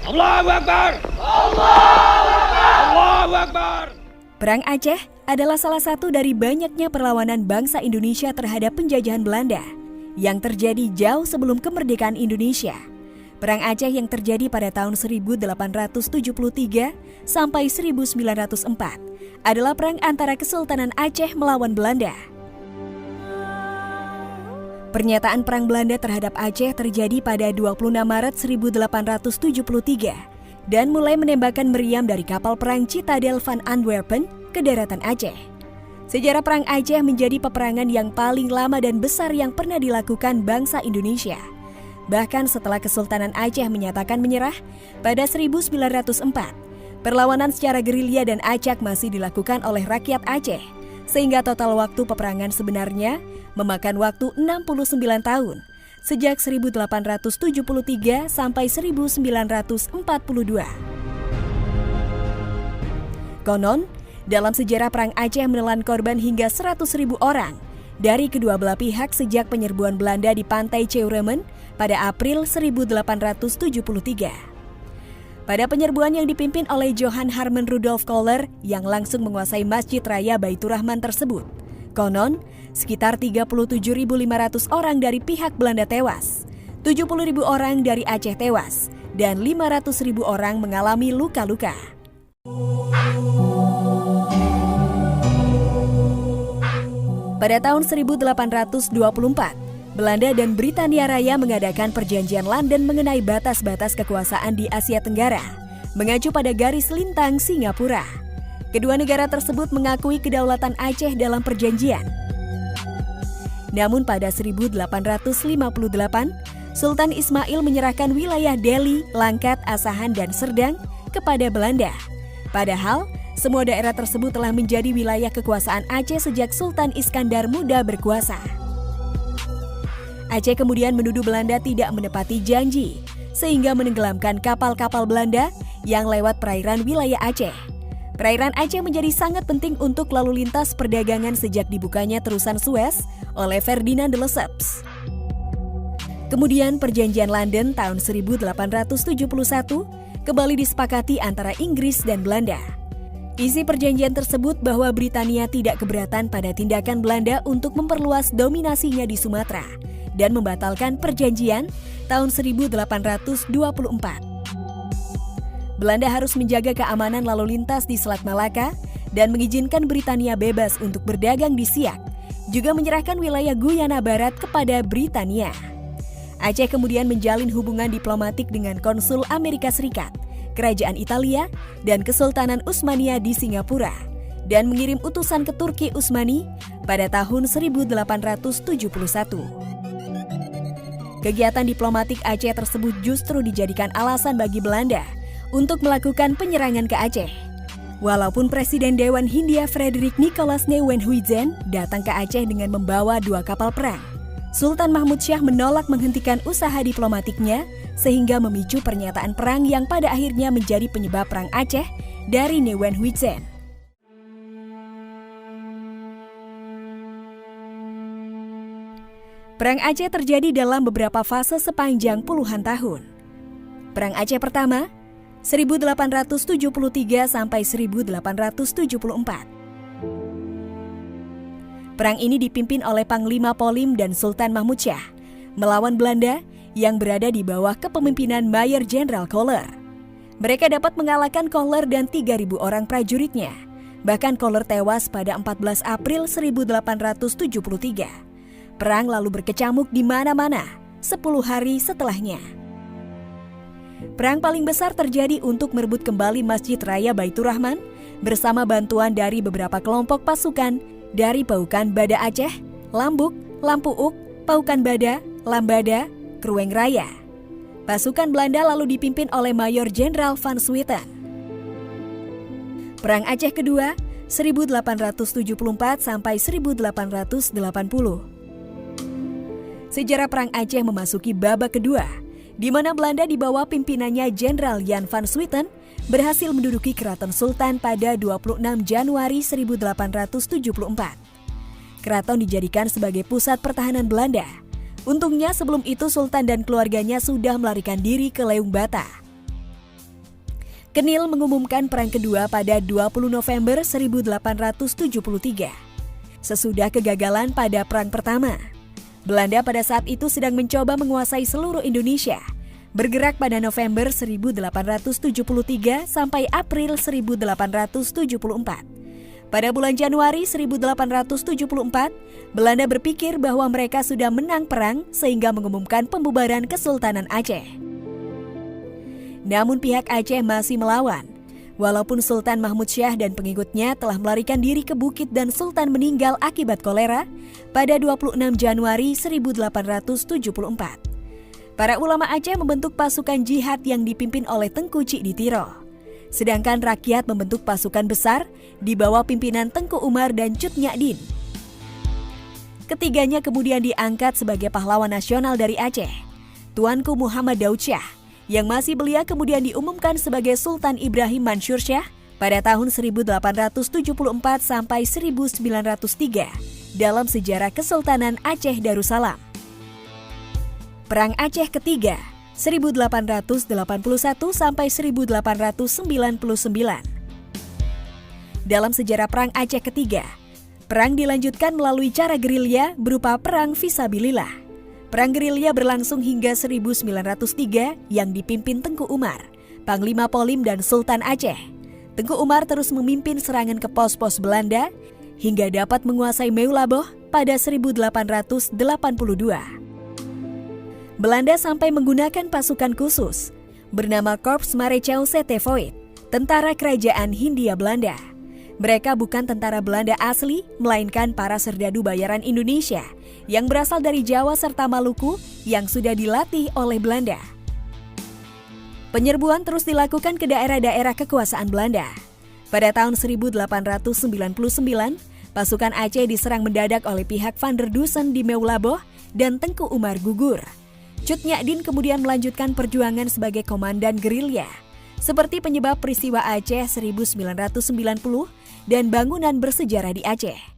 Allahu Akbar! Allahu Akbar! Allahu Akbar! Perang Aceh adalah salah satu dari banyaknya perlawanan bangsa Indonesia terhadap penjajahan Belanda yang terjadi jauh sebelum kemerdekaan Indonesia. Perang Aceh yang terjadi pada tahun 1873 sampai 1904 adalah perang antara Kesultanan Aceh melawan Belanda. Pernyataan Perang Belanda terhadap Aceh terjadi pada 26 Maret 1873 dan mulai menembakkan meriam dari kapal perang Citadel van Antwerpen ke daratan Aceh. Sejarah Perang Aceh menjadi peperangan yang paling lama dan besar yang pernah dilakukan bangsa Indonesia. Bahkan setelah Kesultanan Aceh menyatakan menyerah pada 1904, perlawanan secara gerilya dan acak masih dilakukan oleh rakyat Aceh, sehingga total waktu peperangan sebenarnya memakan waktu 69 tahun, sejak 1873 sampai 1942. Konon, dalam sejarah Perang Aceh menelan korban hingga 100.000 orang dari kedua belah pihak sejak penyerbuan Belanda di pantai Ceuremen pada April 1873. Pada penyerbuan yang dipimpin oleh Johann Harmen Rudolf Kohler yang langsung menguasai Masjid Raya Baitur Rahman tersebut, konon sekitar 37.500 orang dari pihak Belanda tewas, 70.000 orang dari Aceh tewas, dan 500.000 orang mengalami luka-luka. Pada tahun 1824, Belanda dan Britania Raya mengadakan perjanjian London mengenai batas-batas kekuasaan di Asia Tenggara, mengacu pada garis lintang Singapura. Kedua negara tersebut mengakui kedaulatan Aceh dalam perjanjian. Namun pada 1858, Sultan Ismail menyerahkan wilayah Delhi, Langkat, Asahan, dan Serdang kepada Belanda. Padahal, semua daerah tersebut telah menjadi wilayah kekuasaan Aceh sejak Sultan Iskandar Muda berkuasa. Aceh kemudian menuduh Belanda tidak menepati janji, sehingga menenggelamkan kapal-kapal Belanda yang lewat perairan wilayah Aceh. Perairan Aceh menjadi sangat penting untuk lalu lintas perdagangan sejak dibukanya terusan Suez oleh Ferdinand de Lesseps. Kemudian perjanjian London tahun 1871 kembali disepakati antara Inggris dan Belanda. Isi perjanjian tersebut bahwa Britania tidak keberatan pada tindakan Belanda untuk memperluas dominasinya di Sumatera dan membatalkan perjanjian tahun 1824. Belanda harus menjaga keamanan lalu lintas di Selat Malaka dan mengizinkan Britania bebas untuk berdagang di Siak, juga menyerahkan wilayah Guyana Barat kepada Britania. Aceh kemudian menjalin hubungan diplomatik dengan konsul Amerika Serikat, Kerajaan Italia, dan Kesultanan Utsmaniyah di Singapura, dan mengirim utusan ke Turki Utsmani pada tahun 1871. Kegiatan diplomatik Aceh tersebut justru dijadikan alasan bagi Belanda untuk melakukan penyerangan ke Aceh. Walaupun Presiden Dewan Hindia Frederik Nicolas Nieuwenhuizen datang ke Aceh dengan membawa 2 kapal perang, Sultan Mahmud Shah menolak menghentikan usaha diplomatiknya sehingga memicu pernyataan perang yang pada akhirnya menjadi penyebab Perang Aceh dari Nieuwenhuizen. Perang Aceh terjadi dalam beberapa fase sepanjang puluhan tahun. Perang Aceh pertama 1873 sampai 1874. Perang ini dipimpin oleh Panglima Polim dan Sultan Mahmud Shah melawan Belanda yang berada di bawah kepemimpinan Mayor Jenderal Kohler. Mereka dapat mengalahkan Kohler dan 3.000 orang prajuritnya. Bahkan Kohler tewas pada 14 April 1873. Perang lalu berkecamuk di mana-mana 10 hari setelahnya. Perang paling besar terjadi untuk merebut kembali Masjid Raya Baitur Rahman bersama bantuan dari beberapa kelompok pasukan dari Paukan Bada Aceh, Lambuk, Lampu Uk, Paukan Bada, Lambada, Krueng Raya. Pasukan Belanda lalu dipimpin oleh Mayor Jenderal Van Swieten. Perang Aceh kedua 1874 sampai 1880. Sejarah Perang Aceh memasuki babak kedua, di mana Belanda di bawah pimpinannya Jenderal Jan van Swieten berhasil menduduki Keraton Sultan pada 26 Januari 1874. Keraton dijadikan sebagai pusat pertahanan Belanda. Untungnya sebelum itu Sultan dan keluarganya sudah melarikan diri ke Leung Bata. Kenil mengumumkan perang kedua pada 20 November 1873. Sesudah kegagalan pada perang pertama, Belanda pada saat itu sedang mencoba menguasai seluruh Indonesia, bergerak pada November 1873 sampai April 1874. Pada bulan Januari 1874, Belanda berpikir bahwa mereka sudah menang perang sehingga mengumumkan pembubaran Kesultanan Aceh. Namun pihak Aceh masih melawan. Walaupun Sultan Mahmud Syah dan pengikutnya telah melarikan diri ke bukit dan Sultan meninggal akibat kolera pada 26 Januari 1874. Para ulama Aceh membentuk pasukan jihad yang dipimpin oleh Tengku Cikditiro. Sedangkan rakyat membentuk pasukan besar di bawah pimpinan Tengku Umar dan Cut Nyak Dien. Ketiganya kemudian diangkat sebagai pahlawan nasional dari Aceh. Tuanku Muhammad Daud Syah yang masih belia kemudian diumumkan sebagai Sultan Ibrahim Mansur Syah pada tahun 1874 sampai 1903 dalam sejarah Kesultanan Aceh Darussalam. Perang Aceh ketiga 1881 sampai 1899. Dalam sejarah Perang Aceh ketiga, perang dilanjutkan melalui cara gerilya berupa perang fisabilillah. Perang gerilya berlangsung hingga 1903 yang dipimpin Tengku Umar, Panglima Polim dan Sultan Aceh. Tengku Umar terus memimpin serangan ke pos-pos Belanda hingga dapat menguasai Meulaboh pada 1882. Belanda sampai menggunakan pasukan khusus bernama Korps Marechal Setevoet, tentara kerajaan Hindia Belanda. Mereka bukan tentara Belanda asli, melainkan para serdadu bayaran Indonesia yang berasal dari Jawa serta Maluku yang sudah dilatih oleh Belanda. Penyerbuan terus dilakukan ke daerah-daerah kekuasaan Belanda. Pada tahun 1899, pasukan Aceh diserang mendadak oleh pihak Van der Dusen di Meulaboh dan Tengku Umar gugur. Cut Nyak Dien kemudian melanjutkan perjuangan sebagai komandan gerilya, seperti penyebab peristiwa Aceh 1990 dan bangunan bersejarah di Aceh.